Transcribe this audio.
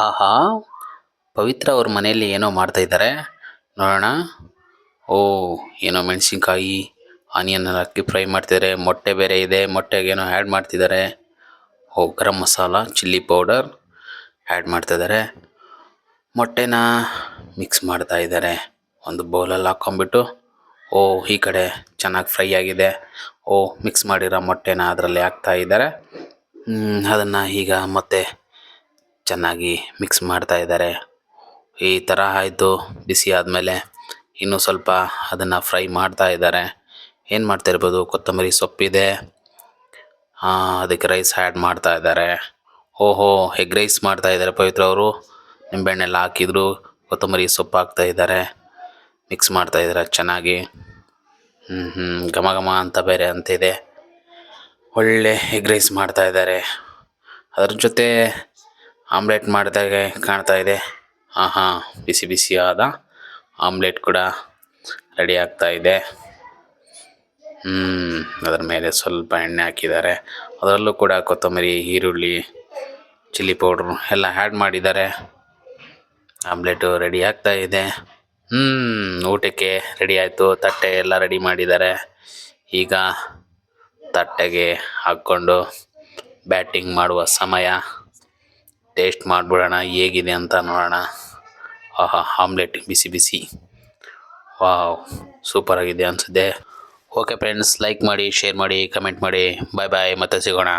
ಆಹಾ! ಪವಿತ್ರ ಅವ್ರ ಮನೆಯಲ್ಲಿ ಏನೋ ಮಾಡ್ತಾ ಇದ್ದಾರೆ ನೋಡೋಣ. ಓಹ್! ಏನೋ ಮೆಣಸಿನ್ಕಾಯಿ, ಆನಿಯನ್ ಎಲ್ಲ ಹಾಕಿ ಫ್ರೈ ಮಾಡ್ತಿದ್ದಾರೆ. ಮೊಟ್ಟೆ ಬೇರೆ ಇದೆ, ಮೊಟ್ಟೆಗೇನೋ ಆ್ಯಡ್ ಮಾಡ್ತಿದ್ದಾರೆ. ಓಹ್! Garam masala, chilli powder add ಮಾಡ್ತಾ ಇದ್ದಾರೆ. ಮೊಟ್ಟೆನ ಮಿಕ್ಸ್ ಮಾಡ್ತಾ ಇದ್ದಾರೆ ಒಂದು ಬೌಲಲ್ಲಿ ಹಾಕ್ಕೊಂಬಿಟ್ಟು. ಓಹ್! ಈ ಕಡೆ ಚೆನ್ನಾಗಿ ಫ್ರೈ ಆಗಿದೆ. ಓಹ್! ಮಿಕ್ಸ್ ಮಾಡಿರೋ ಮೊಟ್ಟೆನ ಅದರಲ್ಲಿ ಹಾಕ್ತಾ ಇದ್ದಾರೆ. ಅದನ್ನು ಈಗ ಮತ್ತೆ ಚೆನ್ನಾಗಿ ಮಿಕ್ಸ್ ಮಾಡ್ತಾ ಇದ್ದಾರೆ. ಈ ಥರ ಆಯಿತು. ಬಿಸಿ ಆದಮೇಲೆ ಇನ್ನೂ ಸ್ವಲ್ಪ ಅದನ್ನು ಫ್ರೈ ಮಾಡ್ತಾ ಇದ್ದಾರೆ. ಏನು ಮಾಡ್ತಾ ಇರ್ಬೋದು, ಕೊತ್ತಂಬರಿ ಸೊಪ್ಪಿದೆ, ಅದಕ್ಕೆ ರೈಸ್ ಆ್ಯಡ್ ಮಾಡ್ತಾ ಇದ್ದಾರೆ. ಓಹೋ! ಎಗ್ ರೈಸ್ ಮಾಡ್ತಾ ಇದ್ದಾರೆ ಪವಿತ್ರ ಅವರು. ನಿಂಬೆಹಣ್ಣೆಲ್ಲ ಹಾಕಿದ್ರು, ಕೊತ್ತಂಬರಿ ಸೊಪ್ಪು ಹಾಕ್ತಾ ಇದ್ದಾರೆ, ಮಿಕ್ಸ್ ಮಾಡ್ತಾ ಇದ್ದಾರೆ ಚೆನ್ನಾಗಿ. ಘಮ ಘಮ ಅಂತ ಬೇರೆ ಅಂತಿದೆ. ಒಳ್ಳೆ ಎಗ್ ರೈಸ್ ಮಾಡ್ತಾ ಇದ್ದಾರೆ. ಅದ್ರ ಜೊತೆ ಆಮ್ಲೆಟ್ ಮಾಡಿದಾಗೆ ಕಾಣ್ತಾ ಇದೆ. ಆಹಾ! ಬಿಸಿ ಬಿಸಿಯಾದ ಆಮ್ಲೆಟ್ ಕೂಡ ರೆಡಿ ಆಗ್ತಾ ಇದೆ. ಅದರ ಮೇಲೆ ಸ್ವಲ್ಪ ಎಣ್ಣೆ ಹಾಕಿದ್ದಾರೆ. ಅದರಲ್ಲೂ ಕೂಡ ಕೊತ್ತಂಬರಿ, ಈರುಳ್ಳಿ, ಚಿಲ್ಲಿ ಪೌಡ್ರು ಎಲ್ಲ ಆ್ಯಡ್ ಮಾಡಿದ್ದಾರೆ. ಆಮ್ಲೆಟು ರೆಡಿ ಆಗ್ತಾ ಇದೆ. ಊಟಕ್ಕೆ ರೆಡಿ ಆಯಿತು. ತಟ್ಟೆ ಎಲ್ಲ ರೆಡಿ ಮಾಡಿದ್ದಾರೆ. ಈಗ ತಟ್ಟೆಗೆ ಹಾಕ್ಕೊಂಡು ಬ್ಯಾಟಿಂಗ್ ಮಾಡುವ ಸಮಯ. ಟೇಸ್ಟ್ ಮಾಡಿಬಿಡೋಣ ಹೇಗಿದೆ ಅಂತ ನೋಡೋಣ. ಆಹಾ! ಆಮ್ಲೆಟ್ ಬಿಸಿ ಬಿಸಿ. ವಾವ್! ಸೂಪರಾಗಿದೆ ಅನಿಸುತ್ತೆ. ಓಕೆ ಫ್ರೆಂಡ್ಸ್, ಲೈಕ್ ಮಾಡಿ, ಶೇರ್ ಮಾಡಿ, ಕಮೆಂಟ್ ಮಾಡಿ. ಬಾಯ್ ಬಾಯ್, ಮತ್ತೆ ಸಿಗೋಣ.